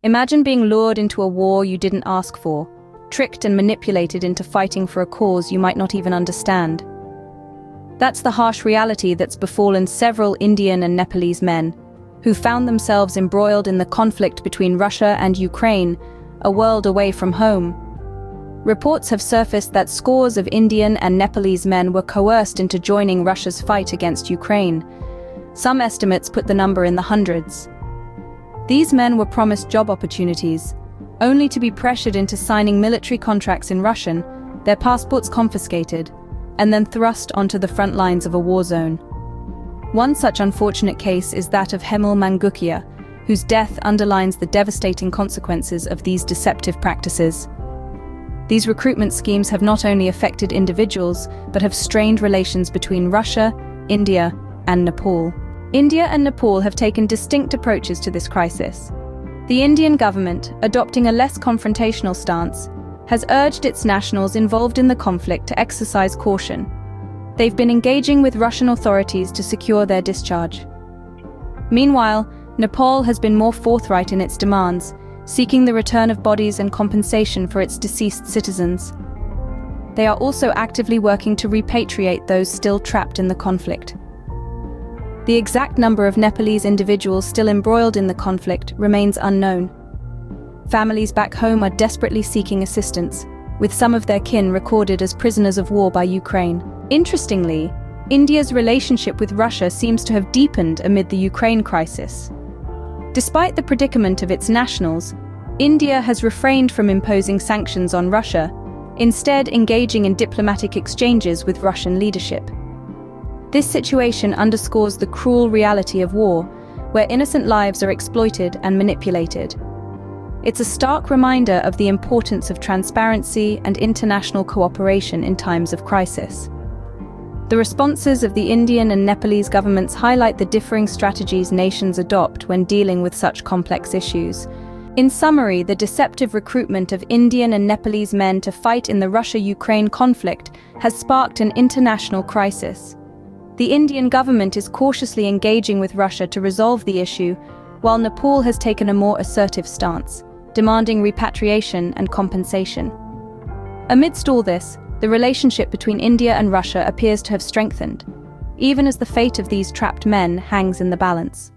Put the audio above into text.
Imagine being lured into a war you didn't ask for, tricked and manipulated into fighting for a cause you might not even understand. That's the harsh reality that's befallen several Indian and Nepalese men, who found themselves embroiled in the conflict between Russia and Ukraine, a world away from home. Reports have surfaced that scores of Indian and Nepalese men were coerced into joining Russia's fight against Ukraine. Some estimates put the number in the hundreds. These men were promised job opportunities, only to be pressured into signing military contracts in Russian, their passports confiscated, and then thrust onto the front lines of a war zone. One such unfortunate case is that of Hemal Mangukia, whose death underlines the devastating consequences of these deceptive practices. These recruitment schemes have not only affected individuals, but have strained relations between Russia, India, and Nepal. India and Nepal have taken distinct approaches to this crisis. The Indian government, adopting a less confrontational stance, has urged its nationals involved in the conflict to exercise caution. They've been engaging with Russian authorities to secure their discharge. Meanwhile, Nepal has been more forthright in its demands, seeking the return of bodies and compensation for its deceased citizens. They are also actively working to repatriate those still trapped in the conflict. The exact number of Nepalese individuals still embroiled in the conflict remains unknown. Families back home are desperately seeking assistance, with some of their kin recorded as prisoners of war by Ukraine. Interestingly, India's relationship with Russia seems to have deepened amid the Ukraine crisis. Despite the predicament of its nationals, India has refrained from imposing sanctions on Russia, instead engaging in diplomatic exchanges with Russian leadership. This situation underscores the cruel reality of war, where innocent lives are exploited and manipulated. It's a stark reminder of the importance of transparency and international cooperation in times of crisis. The responses of the Indian and Nepalese governments highlight the differing strategies nations adopt when dealing with such complex issues. In summary, the deceptive recruitment of Indian and Nepalese men to fight in the Russia-Ukraine conflict has sparked an international crisis. The Indian government is cautiously engaging with Russia to resolve the issue, while Nepal has taken a more assertive stance, demanding repatriation and compensation. Amidst all this, the relationship between India and Russia appears to have strengthened, even as the fate of these trapped men hangs in the balance.